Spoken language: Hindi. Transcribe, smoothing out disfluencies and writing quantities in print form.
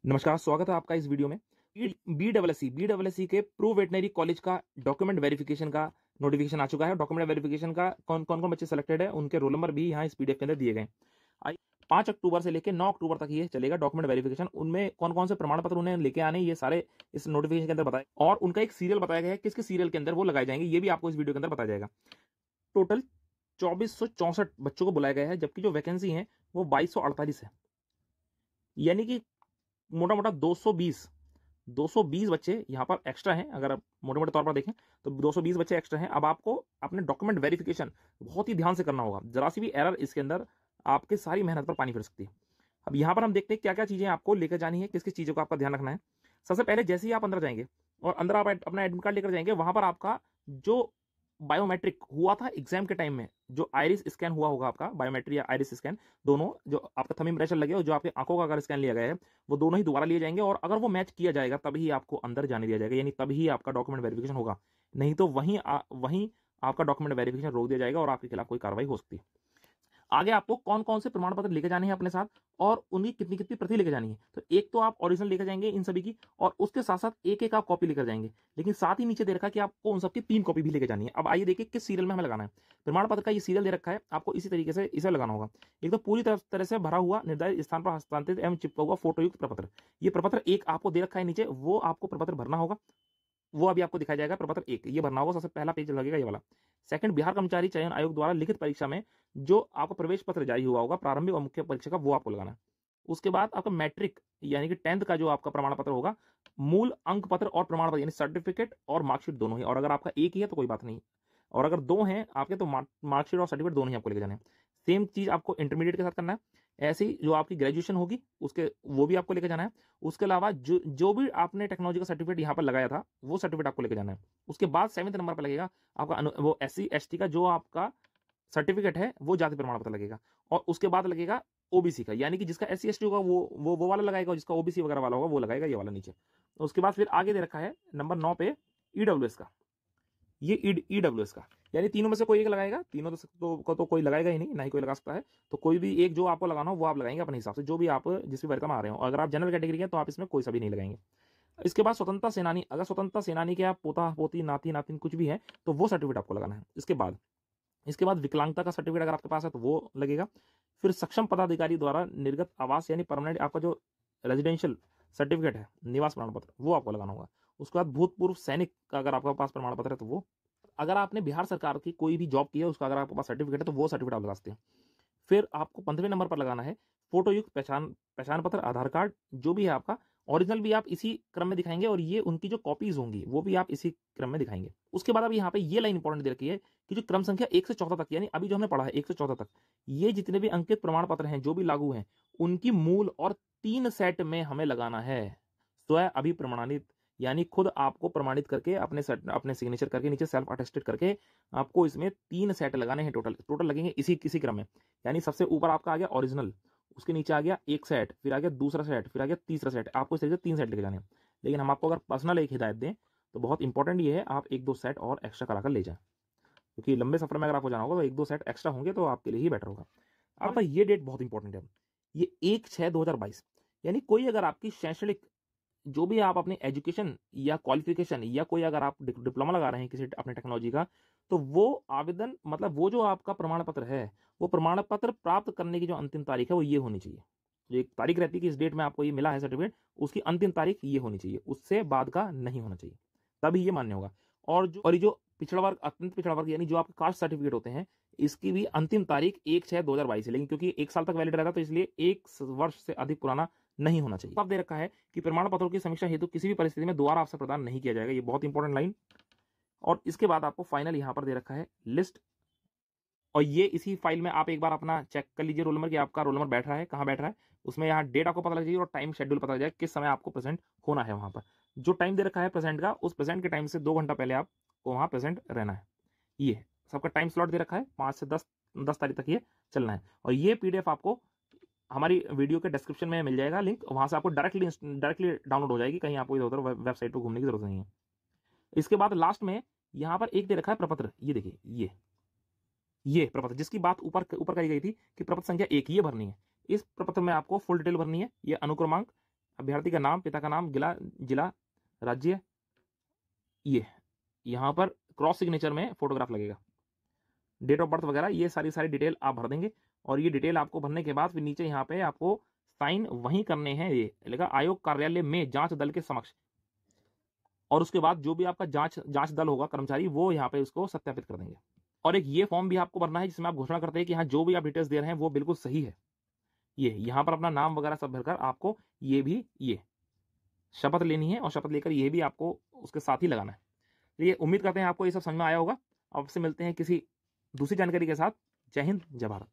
नमस्कार, स्वागत है आपका इस वीडियो में। बी डबल एस सी के प्रो वेटनरी कॉलेज का डॉक्यूमेंट वेरिफिकेशन का नोटिफिकेशन आ चुका है। डॉक्यूमेंट वेरिफिकेशन का कौन कौन बच्चे सेलेक्टेड है, उनके रोल नंबर भी यहाँ इस पीडीएफ के अंदर दिए गए। 5 अक्टूबर से लेकर 9 अक्टूबर तक ये चलेगा डॉक्यूमेंट वेरिफिकेशन। उनमें कौन कौन से प्रमाण पत्र उन्हें लेके आने, ये सारे इस नोटिफिकेशन के अंदर बताए, और उनका एक सीरियल बताया गया है, किसके सीरियल के अंदर वो लगाए जाएंगे, ये भी आपको इस वीडियो के अंदर बताया जाएगा। टोटल 2464 बच्चों को बुलाया गया है, जबकि जो वैकेंसी है वो 2248 है। यानी कि मोटा मोटा 220 बच्चे यहाँ पर एक्स्ट्रा हैं। अगर आप मोटे मोटे तौर पर देखें तो 220 बच्चे एक्स्ट्रा हैं। अब आपको अपने डॉक्यूमेंट वेरिफिकेशन बहुत ही ध्यान से करना होगा। जरा सी भी एरर इसके अंदर आपकी सारी मेहनत पर पानी फिर सकती है। अब यहाँ पर हम देखते हैं क्या क्या चीजें आपको लेकर जानी है, किस किस चीजों का आपका ध्यान रखना है। सबसे पहले जैसे ही आप अंदर जाएंगे और अंदर आप अपना एडमिट कार्ड लेकर जाएंगे, वहां पर आपका जो बायोमेट्रिक हुआ था एग्जाम के टाइम में, जो आइरिस स्कैन हुआ होगा, आपका बायोमेट्रिक या आइरिस स्कैन दोनों, जो आपका थंब इम्प्रेशन लगे और जो आपके आंखों का अगर स्कैन लिया गया है, वो दोनों ही दोबारा लिए जाएंगे। और अगर वो मैच किया जाएगा तभी आपको अंदर जाने दिया जाएगा, यानी तभी आपका डॉक्यूमेंट वेरिफिकेशन होगा। नहीं तो वहीं आपका डॉक्यूमेंट वेरिफिकेशन रोक दिया जाएगा और आपके खिलाफ कोई कार्रवाई हो सकती है। आगे आपको कौन कौन से प्रमाण पत्र लेके जाने हैं अपने साथ, और उनकी कितनी कितनी प्रति लेके जानी है। तो एक तो आप ओरिजिनल लेकर जाएंगे इन सभी की, और उसके साथ साथ एक एक आप कॉपी लेकर जाएंगे। लेकिन साथ ही नीचे दे रखा है कि आपको उन सबकी 3 कॉपी भी लेके जानी है। अब आइए देखिए किस सीरियल में हमें लगाना है। प्रमाण पत्र का ये सीरियल दे रखा है, आपको इसी तरीके से इसे लगाना होगा। एक तो पूरी तरह से भरा हुआ निर्धारित स्थान पर हस्तांतरित एवं चिपका हुआ फोटोयुक्त प्रपत्र। ये प्रपत्र एक आपको दे रखा है नीचे, वो आपको प्रपत्र भरना होगा। वो अभी आपको दिखाया जाएगा। प्रपत्र एक ये भरना होगा, सबसे पहला पेज लगेगा ये वाला। सेकंड, बिहार कर्मचारी चयन आयोग द्वारा लिखित परीक्षा में जो आपको प्रवेश पत्र जारी हुआ होगा प्रारंभिक और मुख्य परीक्षा का, वो आपको लगाना है। उसके बाद आपका मैट्रिक यानी कि 10th का जो आपका प्रमाण पत्र होगा, मूल अंक पत्र और प्रमाण पत्र यानी सर्टिफिकेट और मार्कशीट दोनों ही। और अगर आपका एक ही है तो कोई बात नहीं, और अगर दो हैं आपके तो मार्कशीट और सर्टिफिकेट दोनों ही आपको लेके जाने हैं। सेम चीज आपको इंटरमीडिएट के साथ करना है। ऐसी जो आपकी ग्रेजुएशन होगी उसके, वो भी आपको लेके जाना है। उसके अलावा जो भी आपने टेक्नोलॉजी का सर्टिफिकेट यहाँ पर लगाया था, वो सर्टिफिकेट आपको लेके जाना है। उसके बाद 7वें नंबर पर लगेगा आपका वो SC ST का जो आपका सर्टिफिकेट है, वो जाति प्रमाण पत्र लगेगा। और उसके बाद लगेगा ओबीसी का, यानी कि जिसका SC ST होगा वो वाला लगाएगा, और जिसका ओबीसी वगैरह वाला होगा वो लगाएगा ये वाला नीचे। उसके बाद फिर आगे दे रखा है नंबर 9 पे ईडब्ल्यूएस का। ये ईडब्ल्यूएस का यानी तीनों में से कोई एक लगाएगा। तीनों तो कोई लगाएगा ही नहीं, ना ही कोई लगा सकता है। तो कोई भी एक जो आपको लगाना हो वो आप लगाएंगे अपने हिसाब से, जो भी आप जिस भी वर्ग में आ रहे हो। अगर आप जनरल कैटेगरी के तो आप इसमें कोई सा भी नहीं लगाएंगे। इसके बाद स्वतंत्रता सेनानी, अगर स्वतंत्रता सेनानी के आप पोता पोती नाती नातिन कुछ भी है तो वो सर्टिफिकेट आपको लगाना है। इसके बाद विकलांगता का सर्टिफिकेट अगर आपके पास है तो वो लगेगा। फिर सक्षम पदाधिकारी द्वारा निर्गत आवास यानी परमानेंट आपका जो रेजिडेंशियल सर्टिफिकेट है, निवास प्रमाण पत्र, वो आपको लगाना होगा। उसके बाद भूतपूर्व सैनिक का अगर आपके पास प्रमाण पत्र है तो वो, अगर आपने बिहार सरकार की कोई भी जॉब की है उसका अगर आपके पास सर्टिफिकेट है तो वो सर्टिफिकेट आप लगा सकते हैं। फिर आपको 15वें नंबर पर लगाना है फोटोयुक्त पहचान पत्र, आधार कार्ड जो भी है आपका। ओरिजिनल भी आप इसी क्रम में दिखाएंगे, और ये उनकी जो कॉपीज होंगी वो भी आप इसी क्रम में दिखाएंगे। उसके बाद अब यहाँ पे ये लाइन इंपॉर्टेंट दे रखी है कि जो क्रम संख्या 1 से 14 तक, यानी अभी जो हमने पढ़ा है 1 से 14 तक, ये जितने भी अंकित प्रमाण पत्र हैं जो भी लागू हैं, उनकी मूल और 3 सेट में हमें लगाना है। स्वयं अभिप्रमाणित, यानी खुद आपको प्रमाणित करके अपने सिग्नेचर करके नीचे सेल्फ अटेस्टेड करके आपको इसमें 3 सेट लगाने हैं। टोटल लगेंगे इसी क्रम में। यानी सबसे ऊपर आपका आ गया ओरिजिनल, उसके नीचे आ गया एक सेट, फिर आ गया दूसरा सेट, फिर आ गया तीसरा सेट। आपको इस तरीके से 3 सेट लेके जाने हैं। लेकिन हम आपको अगर पर्सनल एक हिदायत दें तो बहुत इंपॉर्टेंट ये है, आप 1-2 सेट और एक्स्ट्रा कराकर ले जाएं, क्योंकि लंबे सफर में अगर आपको जाना होगा तो 1-2 सेट एक्स्ट्रा होंगे तो आपके लिए ही बेटर होगा। अब ये डेट बहुत इंपॉर्टेंट है, ये 1/6/2022, यानी कोई अगर आपकी शैक्षणिक जो भी आप अपनी एजुकेशन या क्वालिफिकेशन या कोई अगर आप डिप्लोमा लगा रहे हैं किसी अपने टेक्नोलॉजी का, तो वो आवेदन मतलब वो जो आपका प्रमाण पत्र है, वो प्रमाण पत्र प्राप्त करने की जो अंतिम तारीख है वो ये होनी चाहिए। जो एक तारीख रहती है कि इस डेट में आपको ये मिला है सर्टिफिकेट, उसकी अंतिम तारीख ये होनी चाहिए, उससे बाद का नहीं होना चाहिए, तभी ये मान्य होगा। और ये जो पिछड़ा वर्ग, अत्यंत पिछड़ा वर्ग, यानी जो आपके कास्ट सर्टिफिकेट होते हैं, इसकी भी अंतिम तारीख 1/6/2022 है। लेकिन क्योंकि 1 साल तक वैलिड रहता है तो इसलिए 1 वर्ष से अधिक पुराना नहीं होना चाहिए। अब दे रखा है कि प्रमाण पत्रों की समीक्षा हेतु किसी भी परिस्थिति में दोबारा अवसर प्रदान नहीं किया जाएगा, ये बहुत इंपॉर्टेंट लाइन। और इसके बाद आपको फाइनल यहां पर दे रखा है लिस्ट, और ये इसी फाइल में आप एक बार अपना चेक कर लीजिए रोल नंबर, कि आपका रोल नंबर बैठ रहा है, कहां बैठ रहा है। उसमें यहाँ डेट आपको पता लग जाएगी और टाइम शेड्यूल पता लग जाएगा किस समय आपको प्रेजेंट होना है वहां पर। जो टाइम दे रखा है प्रेजेंट का, उस प्रेजेंट के टाइम से 2 घंटा पहले आपको वहां प्रेजेंट रहना है। ये सबका टाइम स्लॉट दे रखा है, 5 से 10 तारीख तक ये चलना है। और ये PDF आपको हमारी वीडियो के डिस्क्रिप्शन में मिल जाएगा लिंक, वहां से आपको डायरेक्टली डाउनलोड हो जाएगी, कहीं आपको इधर उधर वेबसाइट पर घूमने की जरूरत नहीं है। इसके बाद लास्ट में यहां पर एक दे रखा है प्रपत्र, ये देखिए ये प्रपत्र जिसकी बात ऊपर ऊपर कही गई थी कि प्रपत्र संख्या 1 ये भरनी है। इस प्रपत्र में आपको फुल डिटेल भरनी है, ये अनुक्रमांक, अभ्यर्थी का नाम, पिता का नाम, जिला, राज्य, ये यहाँ पर क्रॉस सिग्नेचर में फोटोग्राफ लगेगा, डेट ऑफ बर्थ वगैरह, ये सारी डिटेल आप भर देंगे। और ये डिटेल आपको भरने के बाद फिर नीचे यहाँ पे आपको साइन वहीं करने हैं, ये लिखा आयोग कार्यालय में जांच दल के समक्ष, और उसके बाद जो भी आपका जांच दल होगा कर्मचारी, वो यहाँ पे उसको सत्यापित कर देंगे। और एक ये फॉर्म भी आपको भरना है जिसमें आप घोषणा करते हैं कि हाँ जो भी आप डिटेल्स दे रहे हैं वो बिल्कुल सही है। ये यहाँ पर अपना नाम वगैरह सब भरकर आपको ये शपथ लेनी है, और शपथ लेकर ये भी आपको उसके साथ ही लगाना है। तो ये उम्मीद करते हैं आपको ये सब समझ में आया होगा। आपसे मिलते हैं किसी दूसरी जानकारी के साथ। जय हिंद, जय भारत।